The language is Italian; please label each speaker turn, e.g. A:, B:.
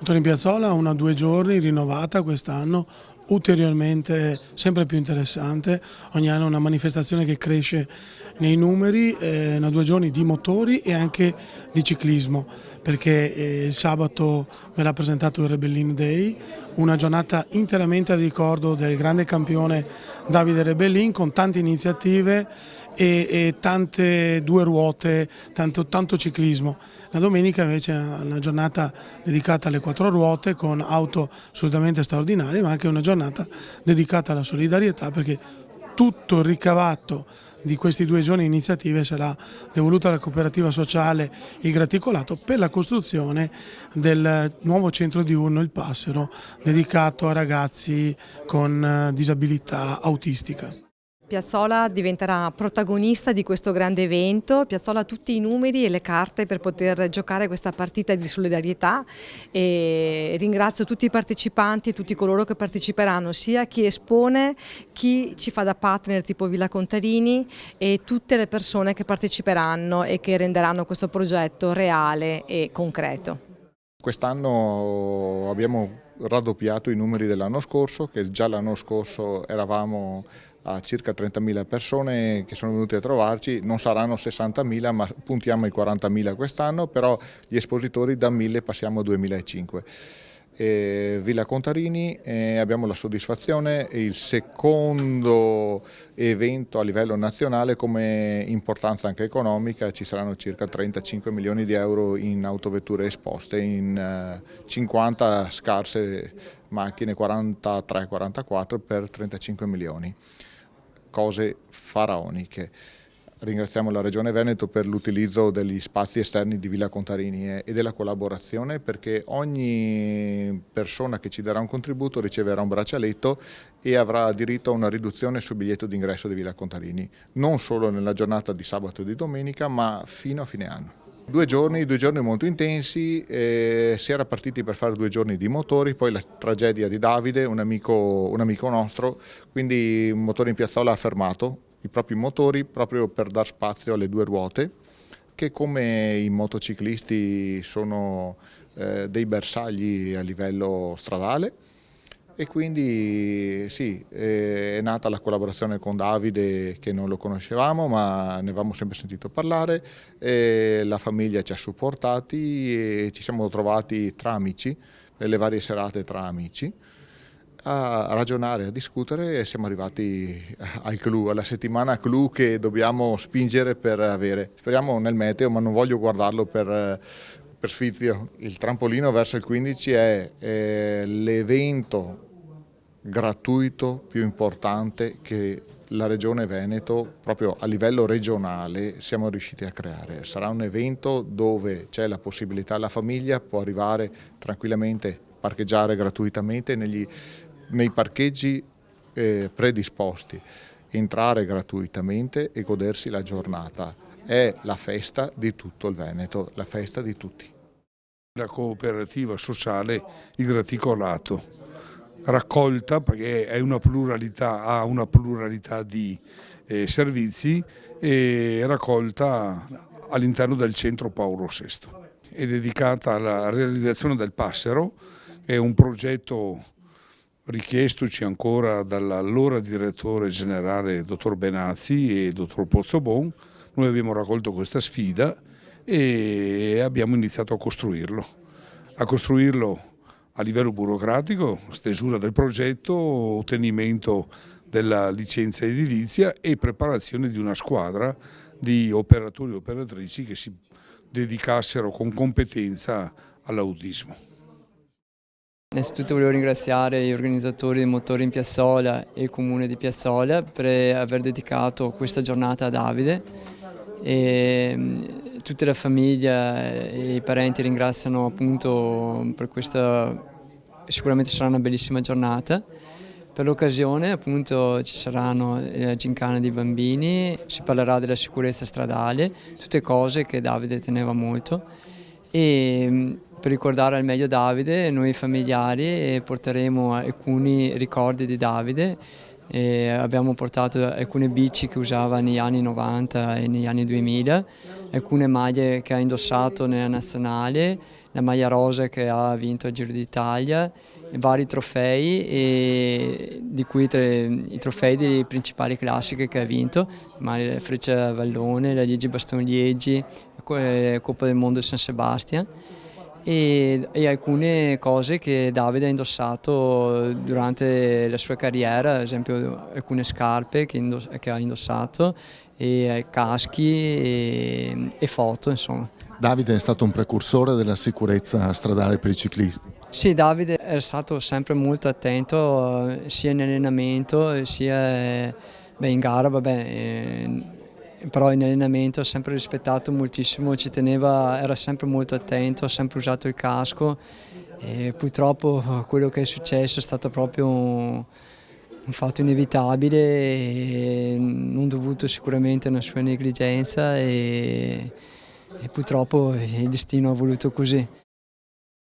A: Motori in Piazzola, una 2 giorni rinnovata quest'anno, ulteriormente sempre più interessante, ogni anno una manifestazione che cresce nei numeri, una 2 giorni di motori e anche di ciclismo, perché il sabato verrà presentato il Rebellin Day, una giornata interamente a ricordo del grande campione Davide Rebellin con tante iniziative e tante 2 ruote, tanto ciclismo. La domenica invece è una giornata dedicata alle 4 ruote con auto assolutamente straordinarie, ma anche una giornata dedicata alla solidarietà, perché tutto il ricavato di questi 2 giorni di iniziative sarà devoluto alla cooperativa sociale Il Graticolato per la costruzione del nuovo centro diurno Il Passero, dedicato a ragazzi con disabilità autistica.
B: Piazzola diventerà protagonista di questo grande evento. Piazzola ha tutti i numeri e le carte per poter giocare questa partita di solidarietà e ringrazio tutti i partecipanti e tutti coloro che parteciperanno, sia chi espone, chi ci fa da partner tipo Villa Contarini e tutte le persone che parteciperanno e che renderanno questo progetto reale e concreto.
C: Quest'anno abbiamo raddoppiato i numeri dell'anno scorso, che già l'anno scorso eravamo a circa 30.000 persone che sono venute a trovarci, non saranno 60.000 ma puntiamo ai 40.000 quest'anno, però gli espositori da 1.000 passiamo a 2.500. Villa Contarini abbiamo la soddisfazione, è il secondo evento a livello nazionale come importanza anche economica, ci saranno circa 35 milioni di euro in autovetture esposte, in 50 scarse macchine, 43-44 per 35 milioni. Cose faraoniche. Ringraziamo la Regione Veneto per l'utilizzo degli spazi esterni di Villa Contarini e della collaborazione, perché ogni persona che ci darà un contributo riceverà un braccialetto e avrà diritto a una riduzione sul biglietto d'ingresso di Villa Contarini, non solo nella giornata di sabato e di domenica ma fino a fine anno. 2 giorni molto intensi, si era partiti per fare 2 giorni di motori, poi la tragedia di Davide, un amico nostro, quindi Motori in Piazzola ha fermato i propri motori proprio per dar spazio alle 2 ruote, che come i motociclisti sono dei bersagli a livello stradale. E quindi sì, è nata la collaborazione con Davide, che non lo conoscevamo ma ne avevamo sempre sentito parlare, e la famiglia ci ha supportati e ci siamo trovati tra amici, nelle varie serate tra amici, a ragionare, a discutere e siamo arrivati al clou, alla settimana clou che dobbiamo spingere per avere. Speriamo nel meteo, ma non voglio guardarlo per sfizio. Il trampolino verso il 15 è l'evento gratuito più importante che la Regione Veneto, proprio a livello regionale, siamo riusciti a creare. Sarà un evento dove c'è la possibilità, la famiglia può arrivare tranquillamente, parcheggiare gratuitamente nei parcheggi predisposti, entrare gratuitamente e godersi la giornata. È la festa di tutto il Veneto, la festa di tutti.
D: La cooperativa sociale Il Graticolato, raccolta perché è una pluralità, ha una pluralità di servizi, e raccolta all'interno del centro Paolo VI. È dedicata alla realizzazione del Passero, è un progetto richiestoci ancora dall'allora direttore generale dottor Benazzi e dottor Pozzobon. Noi abbiamo raccolto questa sfida e abbiamo iniziato a costruirlo a livello burocratico, stesura del progetto, ottenimento della licenza edilizia e preparazione di una squadra di operatori e operatrici che si dedicassero con competenza all'autismo.
E: Innanzitutto volevo ringraziare gli organizzatori dei Motori in Piazzola e il Comune di Piazzola per aver dedicato questa giornata a Davide. E tutta la famiglia e i parenti ringraziano appunto per questa, sicuramente sarà una bellissima giornata. Per l'occasione appunto ci saranno la gincana dei bambini, si parlerà della sicurezza stradale, tutte cose che Davide teneva molto. E per ricordare al meglio Davide, noi familiari porteremo alcuni ricordi di Davide E abbiamo portato alcune bici che usava negli anni 90 e negli anni 2000, alcune maglie che ha indossato nella nazionale, la maglia rosa che ha vinto il Giro d'Italia, vari trofei, e di cui i trofei delle principali classiche che ha vinto, la Freccia Vallone, la Liegi-Bastogne-Liegi, la Coppa del Mondo di San Sebastian. E alcune cose che Davide ha indossato durante la sua carriera, ad esempio alcune scarpe che ha indossato, e caschi e foto, insomma.
F: Davide è stato un precursore della sicurezza stradale per i ciclisti.
E: Sì, Davide è stato sempre molto attento sia in allenamento sia in gara, però in allenamento ha sempre rispettato moltissimo, ci teneva, era sempre molto attento, ha sempre usato il casco, e purtroppo quello che è successo è stato proprio un fatto inevitabile, e non dovuto sicuramente a una sua negligenza, e purtroppo il destino ha voluto così.